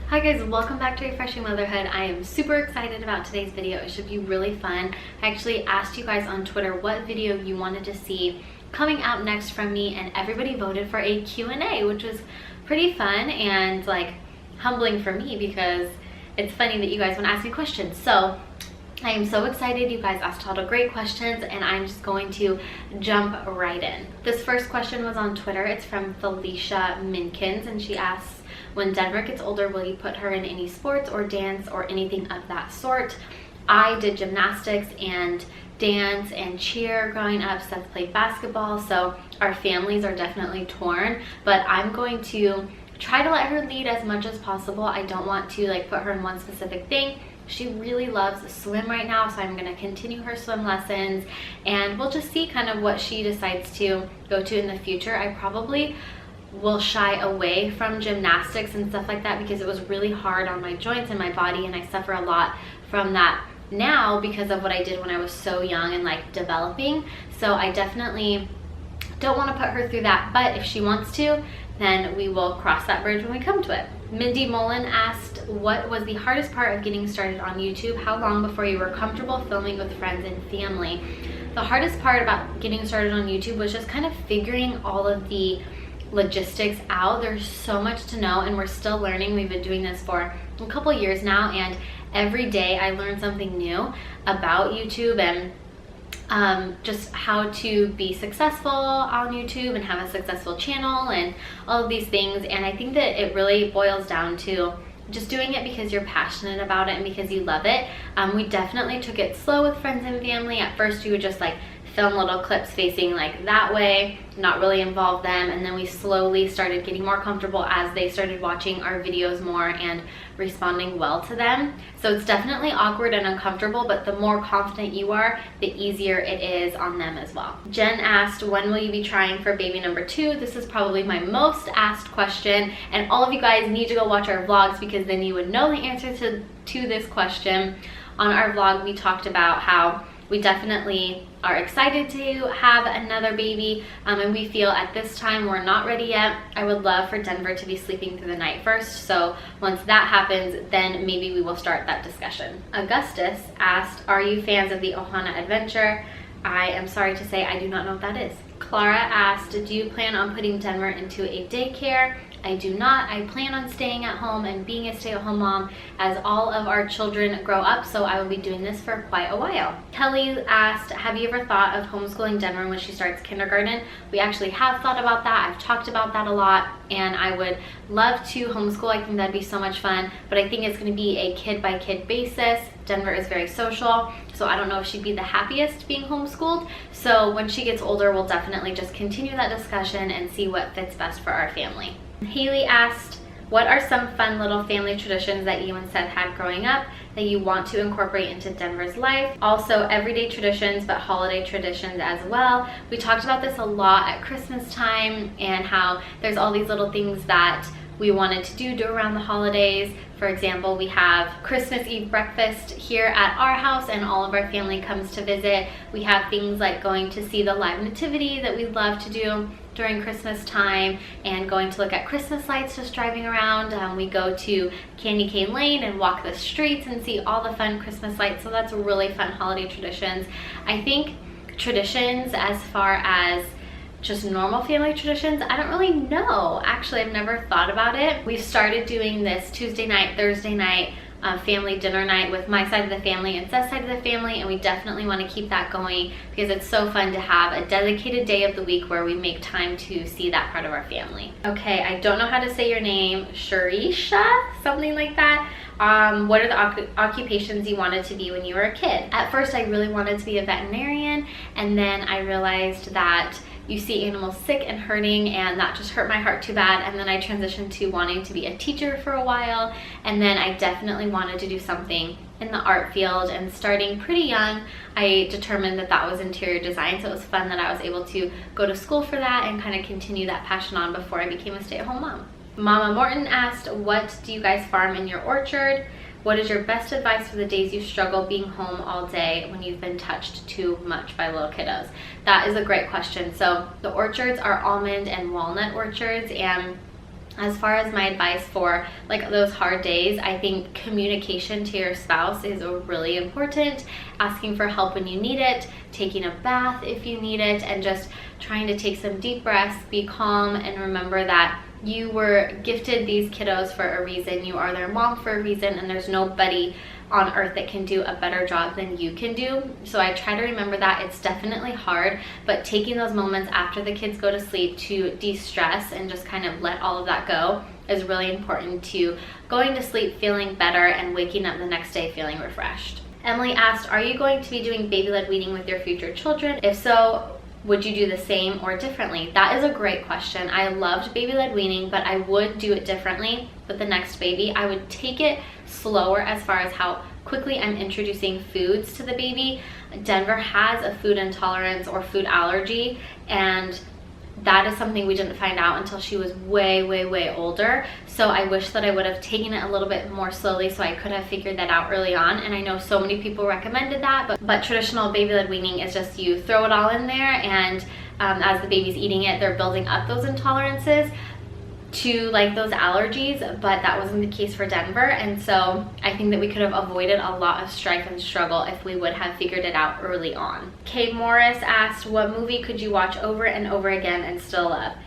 Hi guys, welcome back to Refreshing Motherhood. I am super excited about today's video. It should be really fun. I actually asked you guys on Twitter what video you wanted to see coming out next from me, and everybody voted for a Q&A, which was pretty fun and like humbling for me because it's funny that you guys want to ask me questions. So I am so excited. You guys asked a lot of great questions and I'm just going to jump right in. This first question was on Twitter. It's from Felicia Minkins and she asks, when Denver gets older, will you put her in any sports or dance or anything of that sort? I did gymnastics and dance and cheer growing up. Seth played basketball, so our families are definitely torn, but I'm going to try to let her lead as much as possible. I don't want to like put her in one specific thing. She really loves swim right now, so I'm going to continue her swim lessons and we'll just see kind of what she decides to go to in the future. I probably will shy away from gymnastics and stuff like that because it was really hard on my joints and my body, and I suffer a lot from that now because of what I did when I was so young and like developing. So I definitely don't want to put her through that, but if she wants to, then we will cross that bridge when we come to it. Mindy Mullen asked, what was the hardest part of getting started on YouTube? How long before you were comfortable filming with friends and family? The hardest part about getting started on YouTube was just kind of figuring all of the logistics out. There's so much to know and we're still learning. We've been doing this for a couple years now and every day I learn something new about YouTube and just how to be successful on YouTube and have a successful channel and all of these things. And I think that it really boils down to just doing it because you're passionate about it and because you love it. We definitely took it slow with friends and family. At first we would just like film little clips facing like that way, not really involve them, and then we slowly started getting more comfortable as they started watching our videos more and responding well to them. So it's definitely awkward and uncomfortable, but the more confident you are, the easier it is on them as well. Jen asked, when will you be trying for baby number 2? This is probably my most asked question, and all of you guys need to go watch our vlogs because then you would know the answer to this question. On our vlog, we talked about how we definitely are excited to have another baby, and we feel at this time we're not ready yet. I would love for Denver to be sleeping through the night first, so once that happens, then maybe we will start that discussion. Augustus asked, are you fans of the Ohana Adventure? I am sorry to say I do not know what that is. Clara asked, do you plan on putting Denver into a daycare? I do not. I plan on staying at home and being a stay-at-home mom as all of our children grow up, so I will be doing this for quite a while. Kelly asked, have you ever thought of homeschooling Denver when she starts kindergarten? We actually have thought about that. I've talked about that a lot and I would love to homeschool. I think that'd be so much fun, but I think it's going to be a kid-by-kid basis. Denver is very social, so I don't know if she'd be the happiest being homeschooled. So when she gets older, we'll definitely just continue that discussion and see what fits best for our family. Haley asked, what are some fun little family traditions that you and Seth had growing up that you want to incorporate into Denver's life? Also everyday traditions, but holiday traditions as well. We talked about this a lot at Christmas time and how there's all these little things that we wanted to do around the holidays. For example, we have Christmas Eve breakfast here at our house and all of our family comes to visit. We have things like going to see the live nativity that we love to do during Christmas time and going to look at Christmas lights just driving around. We go to Candy Cane Lane and walk the streets and see all the fun Christmas lights. So that's really fun holiday traditions. I think traditions as far as just normal family traditions, I don't really know. Actually, I've never thought about it. We've started doing this Tuesday night, Thursday night family dinner night with my side of the family and Seth's side of the family, and we definitely want to keep that going because it's so fun to have a dedicated day of the week where we make time to see that part of our family. Okay, I don't know how to say your name, Sharisha, something like that. What are the occupations you wanted to be when you were a kid? At first, I really wanted to be a veterinarian, and then I realized that you see animals sick and hurting, and that just hurt my heart too bad. And then I transitioned to wanting to be a teacher for a while, and then I definitely wanted to do something in the art field. And starting pretty young, I determined that that was interior design, so it was fun that I was able to go to school for that and kind of continue that passion on before I became a stay-at-home mom. Mama Morton asked, what do you guys farm in your orchard? What is your best advice for the days you struggle being home all day when you've been touched too much by little kiddos? That is a great question. So the orchards are almond and walnut orchards, and As far as my advice for like those hard days, I think communication to your spouse is really important. Asking for help when you need it, taking a bath if you need it, and just trying to take some deep breaths, be calm, and remember that you were gifted these kiddos for a reason. You are their mom for a reason, and there's nobody on earth that can do a better job than you can do. So I try to remember that. It's definitely hard, but taking those moments after the kids go to sleep to de-stress and just kind of let all of that go is really important to going to sleep feeling better and waking up the next day feeling refreshed. Emily asked, are you going to be doing baby-led weaning with your future children? If so, would you do the same or differently? That is a great question. I loved baby-led weaning, but I would do it differently with the next baby. I would take it slower as far as how quickly I'm introducing foods to the baby. Denver has a food intolerance or food allergy, and that is something we didn't find out until she was way older. So I wish that I would have taken it a little bit more slowly so I could have figured that out early on. And I know so many people recommended that, but traditional baby-led weaning is just you throw it all in there, and as the baby's eating it, they're building up those intolerances to like those allergies, but that wasn't the case for Denver. And so I think that we could have avoided a lot of strife and struggle if we would have figured it out early on. Kay Morris asked, what movie could you watch over and over again and still love?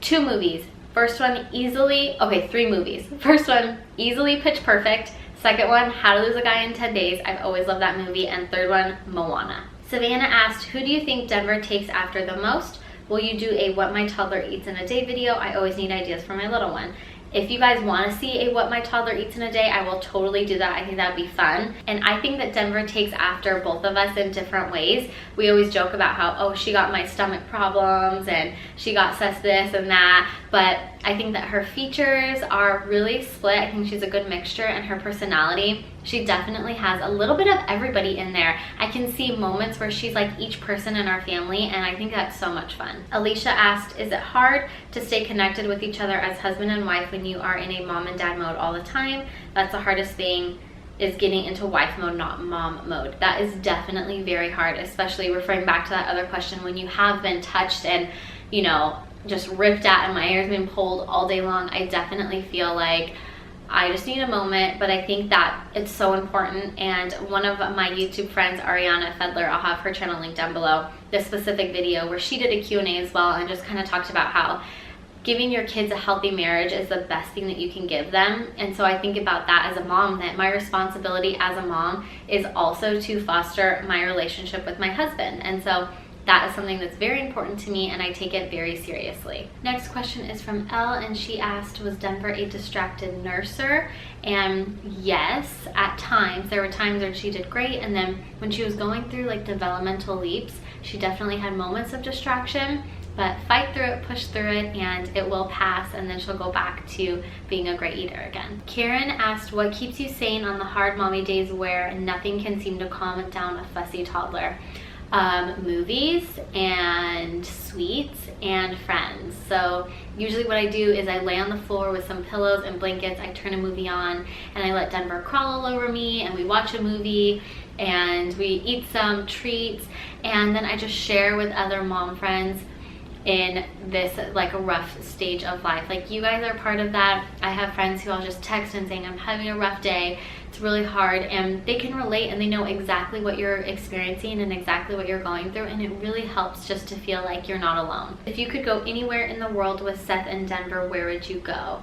2 movies. First one, okay, 3 movies. First one, easily Pitch Perfect. Second one, How to Lose a Guy in 10 Days. I've always loved that movie. And third one, Moana. Savannah asked, who do you think Denver takes after the most? Will you do a what my toddler eats in a day video? I always need ideas for my little one. If you guys want to see a what my toddler eats in a day, I will totally do that. I think that'd be fun. And I think that Denver takes after both of us in different ways. We always joke about how, oh, she got my stomach problems and she got sus this and that. But I think that her features are really split. I think she's a good mixture, and her personality, she definitely has a little bit of everybody in there. I can see moments where she's like each person in our family, and I think that's so much fun. Alicia asked, is it hard to stay connected with each other as husband and wife when you are in a mom and dad mode all the time? That's the hardest thing, is getting into wife mode, not mom mode. That is definitely very hard, especially referring back to that other question, when you have been touched and, you know, just ripped at and my hair's been pulled all day long. I definitely feel like I just need a moment, but I think that it's so important. And one of my YouTube friends, Arianna, I'll have her channel linked down below, this specific video where she did a Q&A as well, and just kind of talked about how giving your kids a healthy marriage is the best thing that you can give them. And so I think about that as a mom, that my responsibility as a mom is also to foster my relationship with my husband. And so that is something that's very important to me, and I take it very seriously. Next question is from Elle, and she asked, was Denver a distracted nurser? And yes, at times. There were times when she did great, and then when she was going through like developmental leaps, she definitely had moments of distraction. But fight through it, push through it, and it will pass, and then she'll go back to being a great eater again. Karen asked, what keeps you sane on the hard mommy days where nothing can seem to calm down a fussy toddler? Movies and sweets and friends. So usually what I do is I lay on the floor with some pillows and blankets, I turn a movie on, and I let Denver crawl all over me, and we watch a movie and we eat some treats, and then I just share with other mom friends in this like a rough stage of life. Like, you guys are part of that. I have friends who I'll just text and saying, I'm having a rough day, it's really hard, and they can relate, and they know exactly what you're experiencing and exactly what you're going through, and it really helps just to feel like you're not alone. If you could go anywhere in the world with Seth and Denver, where would you go?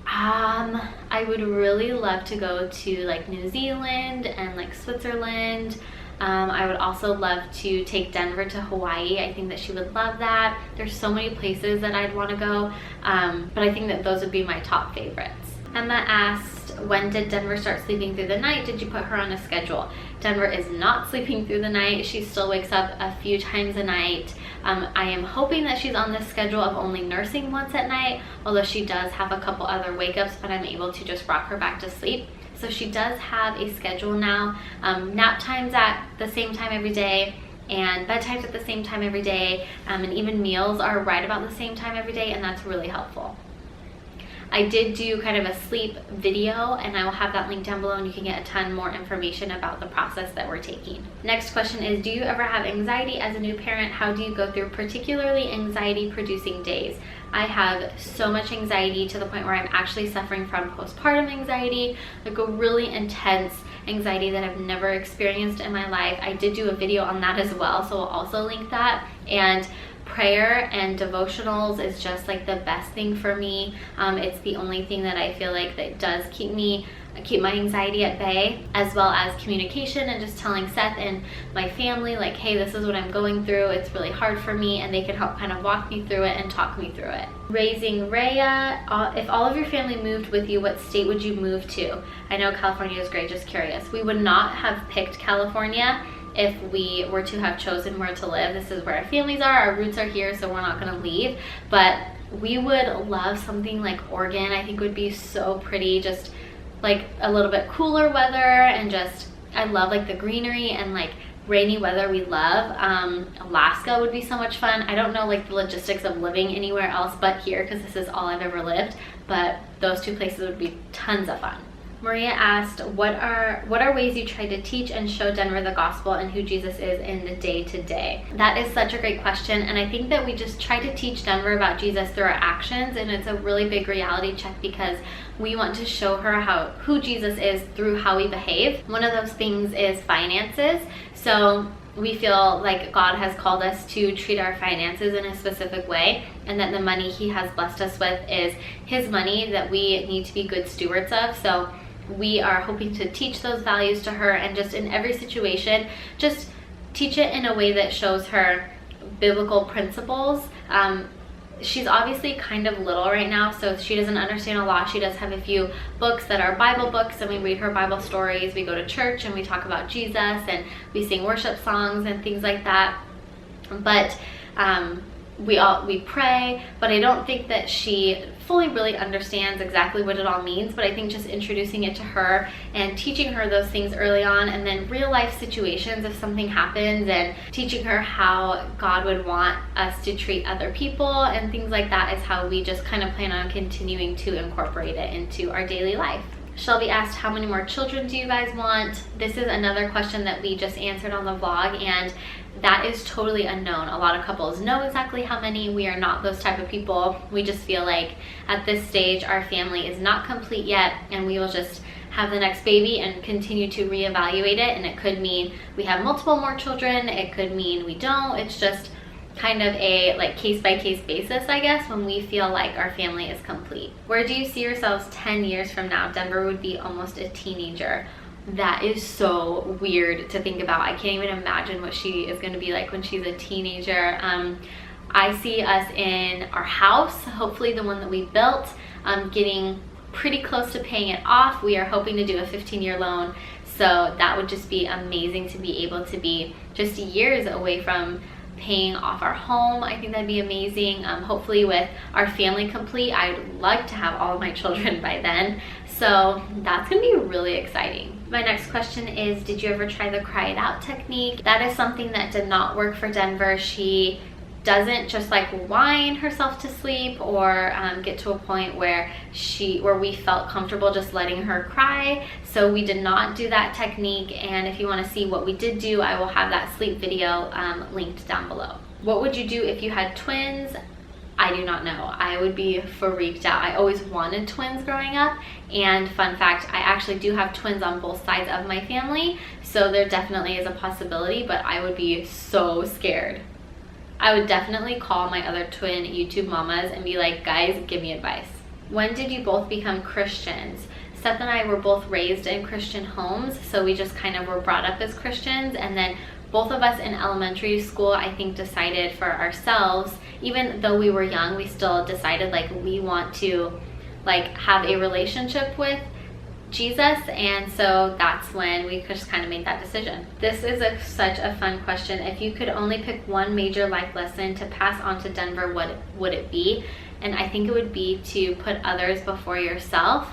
I would really love to go to like New Zealand and like Switzerland. I would also love to take Denver to Hawaii. I think that she would love that. There's so many places that I'd want to go, but I think that those would be my top favorites. Emma asked, when did Denver start sleeping through the night? Did you put her on a schedule? Denver is not sleeping through the night. She still wakes up a few times a night. I am hoping that she's on this schedule of only nursing once at night, although she does have a couple other wake ups, but I'm able to just rock her back to sleep. So she does have a schedule now. Nap times at the same time every day, and bedtimes at the same time every day, and even meals are right about the same time every day, and that's really helpful. I did do kind of a sleep video, and I will have that link down below, and you can get a ton more information about the process that we're taking. Next question is, do you ever have anxiety as a new parent? How do you go through particularly anxiety producing days? I have so much anxiety to the point where I'm actually suffering from postpartum anxiety, like a really intense anxiety that I've never experienced in my life. I did do a video on that as well, so I'll also link that. And prayer and devotionals is just like the best thing for me. It's the only thing that I feel like that does keep my anxiety at bay, as well as communication and just telling Seth and my family like, hey, this is what I'm going through, it's really hard for me, and they can help kind of walk me through it and talk me through it. Raising Rhea, if all of your family moved with you, what state would you move to? I know California is great, just curious. We would not have picked California if we were to have chosen where to live. This is where our families are, our roots are here, so we're not gonna leave. But we would love something like Oregon. I think would be so pretty, just like a little bit cooler weather, and just, I love like the greenery and like rainy weather we love. Alaska would be so much fun. I don't know like the logistics of living anywhere else but here, because this is all I've ever lived, but those two places would be tons of fun. Maria asked, what are ways you try to teach and show Denver the gospel and who Jesus is in the day-to-day? That is such a great question, and I think that we just try to teach Denver about Jesus through our actions, and it's a really big reality check because we want to show her who Jesus is through how we behave. One of those things is finances. So we feel like God has called us to treat our finances in a specific way, and that the money he has blessed us with is his money that we need to be good stewards of. So we are hoping to teach those values to her, and just in every situation, just teach it in a way that shows her biblical principles. She's obviously kind of little right now, so she doesn't understand a lot. She does have a few books that are Bible books, and we read her Bible stories. We go to church and we talk about Jesus, and we sing worship songs and things like that. But we pray, but I don't think that she fully really understands exactly what it all means. But I think just introducing it to her and teaching her those things early on, and then real life situations if something happens, and teaching her how God would want us to treat other people and things like that, is how we just kind of plan on continuing to incorporate it into our daily life. Shelby asked, how many more children do you guys want? This is another question that we just answered on the vlog, and that is totally unknown. A lot of couples know exactly how many. We are not those type of people. We just feel like at this stage our family is not complete yet, and we will just have the next baby and continue to reevaluate it. And it could mean we have multiple more children, it could mean we don't. It's just kind of a like case-by-case basis, I guess, when we feel like our family is complete. Where do you see yourselves 10 years from now? Denver would be almost a teenager. That is so weird to think about. I can't even imagine what she is going to be like when she's a teenager. I see us in our house, hopefully the one that we built, getting pretty close to paying it off. We are hoping to do a 15-year loan, so that would just be amazing to be able to be just years away from paying off our home. I think that'd be amazing. Hopefully with our family complete, I'd like to have all of my children by then. So that's gonna be really exciting. My next question is, did you ever try the cry it out technique? That is something that did not work for Denver. She doesn't just like whine herself to sleep or get to a point where we felt comfortable just letting her cry. So we did not do that technique, and if you want to see what we did do, I will have that sleep video linked down below. What would you do if you had twins? I do not know. I would be freaked out. I always wanted twins growing up, and fun fact, I actually do have twins on both sides of my family, so there definitely is a possibility, but I would be so scared. I would definitely call my other twin YouTube mamas and be like, guys, give me advice. When did you both become Christians? Seth and I were both raised in Christian homes, so we just kind of were brought up as Christians, and then both of us in elementary school, I think, decided for ourselves, even though we were young, we still decided like we want to like have a relationship with Jesus, and so that's when we just kind of made that decision. This is such a fun question. If you could only pick one major life lesson to pass on to Denver, what would it be? And I think it would be to put others before yourself.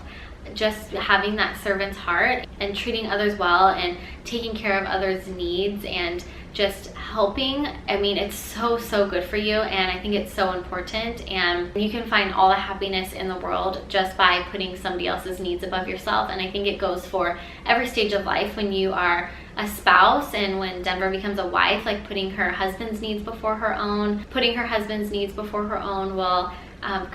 just having that servant's heart and treating others well and taking care of others' needs and just helping. I mean, it's so good for you, and I think it's so important, and you can find all the happiness in the world just by putting somebody else's needs above yourself. And I think it goes for every stage of life. When you are a spouse and when Denver becomes a wife, like putting her husband's needs before her own, putting her husband's needs before her own will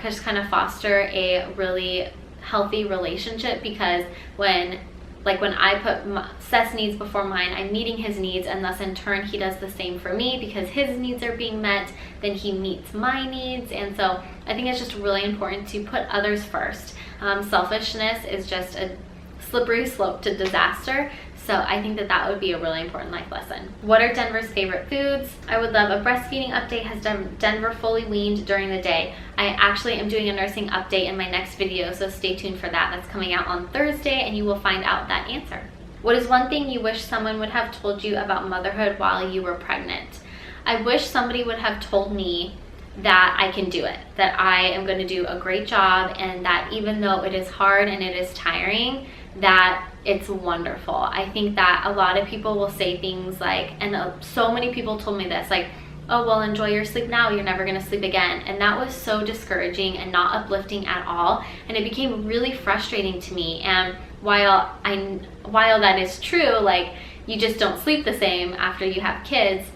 just kind of foster a really healthy relationship, because when I put Seth's needs before mine, I'm meeting his needs, and thus in turn he does the same for me, because his needs are being met, then he meets my needs. And so I think it's just really important to put others first. Selfishness is just a slippery slope to disaster. So I think that would be a really important life lesson. What are Denver's favorite foods? I would love a breastfeeding update. Has Denver fully weaned during the day? I actually am doing a nursing update in my next video, so stay tuned for that. That's coming out on Thursday, and you will find out that answer. What is one thing you wish someone would have told you about motherhood while you were pregnant? I wish somebody would have told me that I can do it, that I am going to do a great job, and that even though it is hard and it is tiring, that it's wonderful. I think that a lot of people will say things like, and so many people told me this, like, oh, well, enjoy your sleep now, you're never going to sleep again. And that was so discouraging and not uplifting at all, and it became really frustrating to me. And while that is true, like, you just don't sleep the same after you have kids,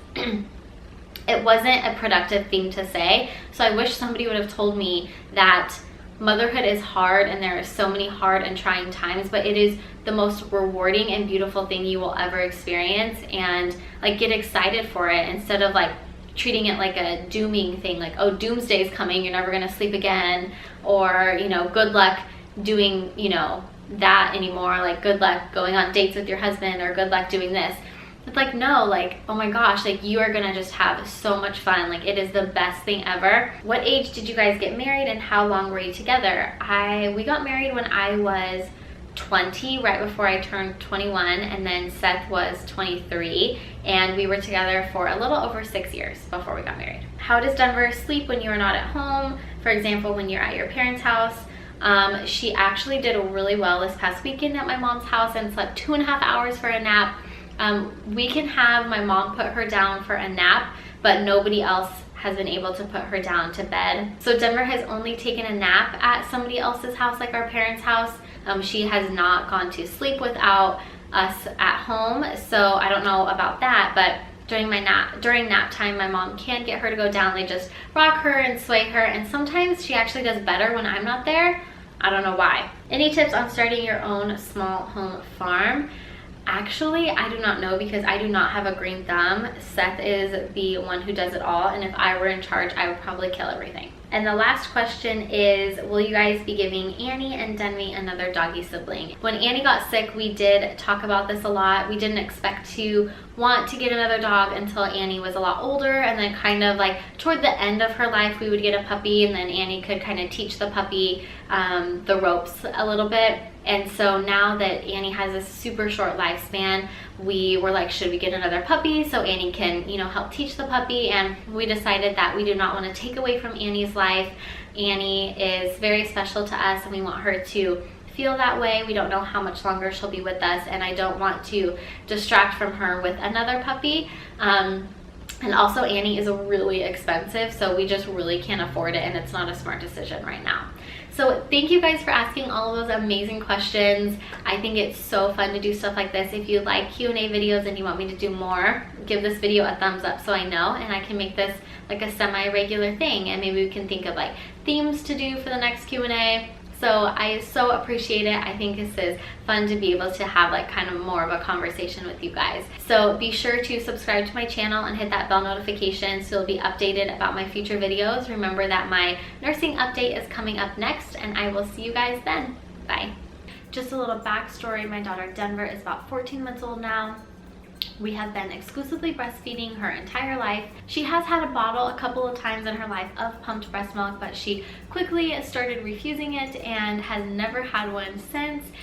it wasn't a productive thing to say. So I wish somebody would have told me that motherhood is hard, and there are so many hard and trying times, but it is the most rewarding and beautiful thing you will ever experience, and like get excited for it instead of like treating it like a dooming thing, like, oh, doomsday's coming, you're never gonna sleep again, or, you know, good luck doing, you know, that anymore, like good luck going on dates with your husband, or good luck doing this. It's like, no, like, oh my gosh, like, you are gonna just have so much fun. Like, it is the best thing ever. What age did you guys get married, and how long were you together? We got married when I was 20, right before I turned 21, and then Seth was 23, and we were together for a little over 6 years before we got married. How does Denver sleep when you are not at home? For example, when you're at your parents' house. She actually did really well this past weekend at my mom's house and slept 2.5 hours for a nap. We can have my mom put her down for a nap, but nobody else has been able to put her down to bed. So Denver has only taken a nap at somebody else's house, like our parents' house. She has not gone to sleep without us at home, so I don't know about that, but during nap time, my mom can get her to go down. They just rock her and sway her, and sometimes she actually does better when I'm not there. I don't know why. Any tips on starting your own small home farm? Actually, I do not know, because I do not have a green thumb. Seth is the one who does it all, and if I were in charge, I would probably kill everything. And the last question is, will you guys be giving Annie and Denby another doggy sibling? When Annie got sick, we did talk about this a lot. We didn't expect to want to get another dog until Annie was a lot older, and then kind of like toward the end of her life, we would get a puppy, and then Annie could kind of teach the puppy the ropes a little bit. And so now that Annie has a super short lifespan, we were like, should we get another puppy so Annie can, you know, help teach the puppy? And we decided that we do not want to take away from Annie's life. Annie is very special to us, and we want her to feel that way. We don't know how much longer she'll be with us, and I don't want to distract from her with another puppy. And also, Annie is really expensive, so we just really can't afford it, and it's not a smart decision right now. So thank you guys for asking all of those amazing questions. I think it's so fun to do stuff like this. If you like Q&A videos and you want me to do more, give this video a thumbs up so I know, and I can make this like a semi-regular thing, and maybe we can think of like themes to do for the next Q&A. So I so appreciate it. I think this is fun to be able to have like kind of more of a conversation with you guys. So be sure to subscribe to my channel and hit that bell notification so you'll be updated about my future videos. Remember that my nursing update is coming up next, and I will see you guys then. Bye. Just a little backstory. My daughter Denver is about 14 months old now. We have been exclusively breastfeeding her entire life. She has had a bottle a couple of times in her life of pumped breast milk, but she quickly started refusing it and has never had one since.